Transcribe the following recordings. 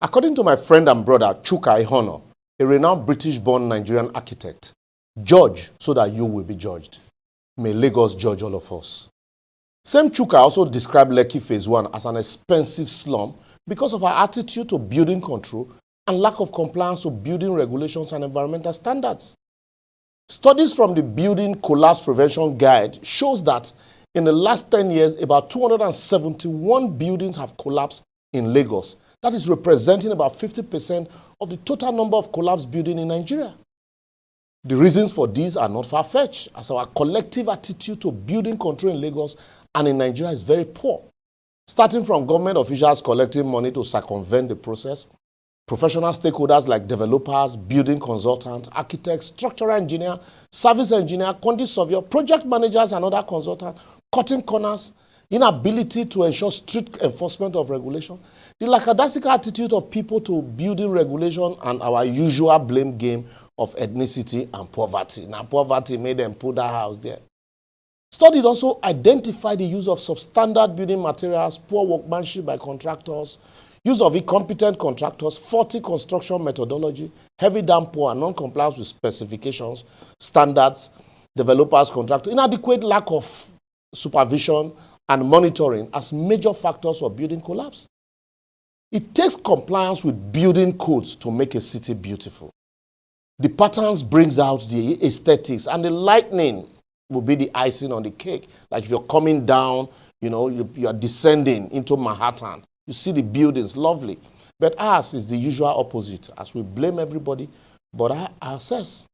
According to my friend and brother, Chuka Ihono, a renowned British-born Nigerian architect, judge so that you will be judged. May Lagos judge all of us. Same Chuka also described Lekki Phase 1 as an expensive slum because of our attitude to building control and lack of compliance to building regulations and environmental standards. Studies from the Building Collapse Prevention Guide shows that in the last 10 years, about 271 buildings have collapsed in Lagos. That is representing about 50% of the total number of collapsed buildings in Nigeria. The reasons for these are not far-fetched, as our collective attitude to building control in Lagos and in Nigeria is very poor. Starting from government officials collecting money to circumvent the process, professional stakeholders like developers, building consultants, architects, structural engineer, service engineer, quantity surveyor, project managers and other consultants, cutting corners, inability to ensure strict enforcement of regulation, the lackadaisical attitude of people to building regulation, and our usual blame game of ethnicity and poverty. Now, poverty made them put that house there. Studies also identify the use of substandard building materials, poor workmanship by contractors, use of incompetent contractors, faulty construction methodology, heavy downpour and non-compliance with specifications, standards, developers, contractors, inadequate lack of supervision and monitoring as major factors for building collapse. It takes compliance with building codes to make a city beautiful. The patterns brings out the aesthetics, and the lightning will be the icing on the cake. Like if you're coming down, you are descending into Manhattan. You see the buildings, lovely. But ours is the usual opposite, as we blame everybody but ourselves.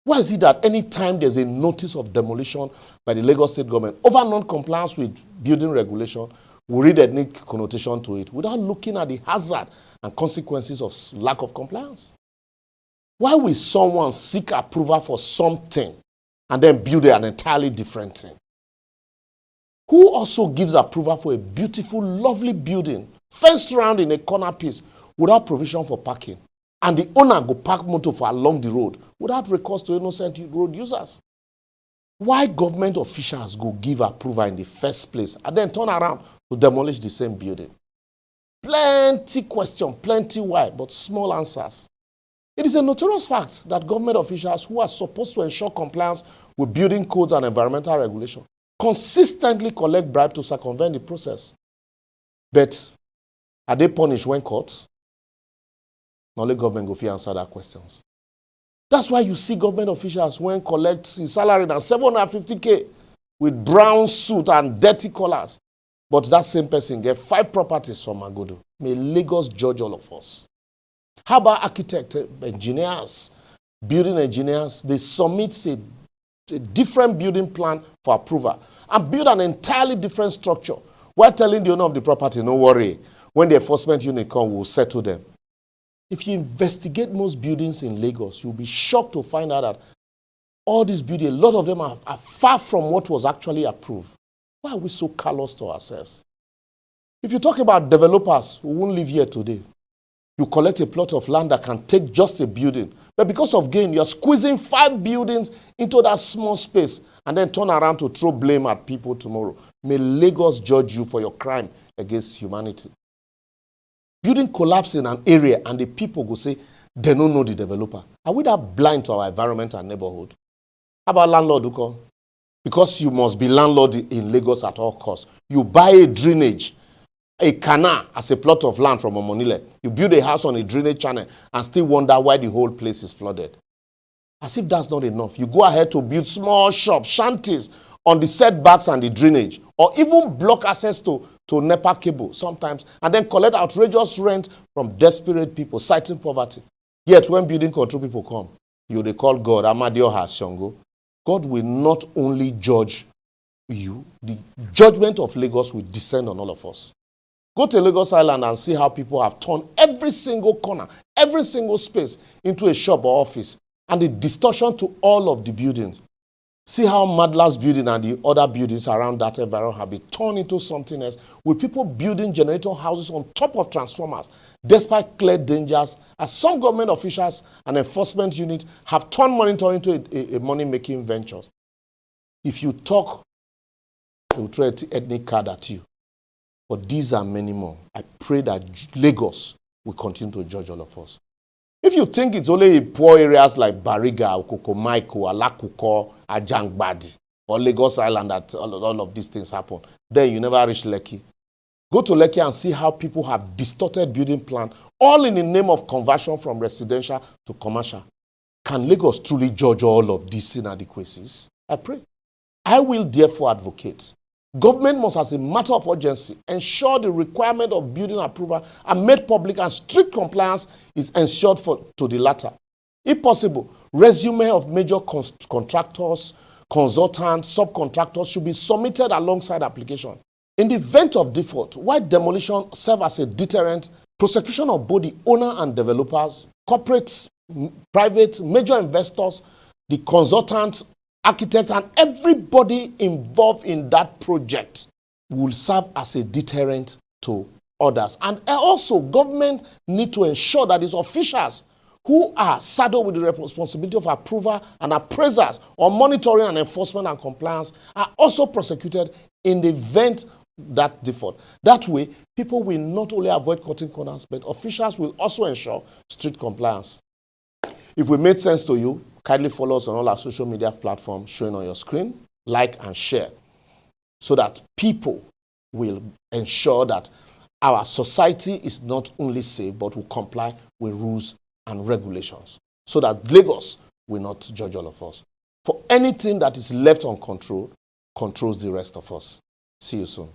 Why is it that any time there's a notice of demolition by the Lagos State government over non-compliance with building regulation, we read ethnic connotation to it without looking at the hazard and consequences of lack of compliance? Why will someone seek approval for something and then build an entirely different thing? Who also gives approval for a beautiful, lovely building fenced around in a corner piece without provision for parking, and the owner go park motor for along the road without recourse to innocent road users? Why government officials go give approval in the first place and then turn around to demolish the same building? Plenty question, plenty why, but small answers. It is a notorious fact that government officials who are supposed to ensure compliance with building codes and environmental regulation consistently collect bribes to circumvent the process. But are they punished when caught? Only government go fit answer that questions. That's why you see government officials when collect his salary than 750K with brown suit and dirty collars. But that same person get 5 properties from Magodo. May Lagos judge all of us. How about architects, engineers, building engineers? They submit a different building plan for approval and build an entirely different structure while telling the owner of the property, no worry, when the enforcement unit come, we'll settle them. If you investigate most buildings in Lagos, you'll be shocked to find out that all these buildings, a lot of them are far from what was actually approved. Why are we so callous to ourselves? If you talk about developers who won't live here today, you collect a plot of land that can take just a building, but because of gain, you're squeezing 5 buildings into that small space and then turn around to throw blame at people tomorrow. May Lagos judge you for your crime against humanity. Building collapse in an area and the people go say, they don't know the developer. Are we that blind to our environment and neighborhood? How about landlord, Uko? Because you must be landlord in Lagos at all costs. You buy a drainage, a canal as a plot of land from Omonile. You build a house on a drainage channel and still wonder why the whole place is flooded. As if that's not enough, you go ahead to build small shops, shanties on the setbacks and the drainage, or even block access to NEPA cable sometimes, and then collect outrageous rent from desperate people, citing poverty. Yet when building control people come, they call God, Amadioha Shongo. God will not only judge you, the judgment of Lagos will descend on all of us. Go to Lagos Island and see how people have turned every single corner, every single space into a shop or office, and the distortion to all of the buildings. See how Madlas building and the other buildings around that environment have been turned into something else, with people building generator houses on top of transformers, despite clear dangers, as some government officials and enforcement units have turned monitoring into a money-making venture. If you talk, they will throw an ethnic card at you. But these are many more. I pray that Lagos will continue to judge all of us. If you think it's only in poor areas like Bariga, Okokomaiko, Alakuko, Ajangbadi, or Lagos Island that all of these things happen, then you never reach Lekki. Go to Lekki and see how people have distorted building plan, all in the name of conversion from residential to commercial. Can Lagos truly judge all of these inadequacies? I pray. I will therefore advocate. Government must, as a matter of urgency, ensure the requirement of building approval are made public and strict compliance is ensured to the latter. If possible, resume of major contractors, consultants, subcontractors should be submitted alongside application. In the event of default, while demolition serves as a deterrent, prosecution of both the owner and developers, corporate, private, major investors, the consultants, architects, and everybody involved in that project will serve as a deterrent to others. And also, government need to ensure that its officials who are saddled with the responsibility of approval and appraisers or monitoring and enforcement and compliance are also prosecuted in the event that default. That way, people will not only avoid cutting corners, but officials will also ensure strict compliance. If we made sense to you, kindly follow us on all our social media platforms showing on your screen, like and share, so that people will ensure that our society is not only safe, but will comply with rules and regulations, so that Lagos will not judge all of us. For anything that is left uncontrolled, controls the rest of us. See you soon.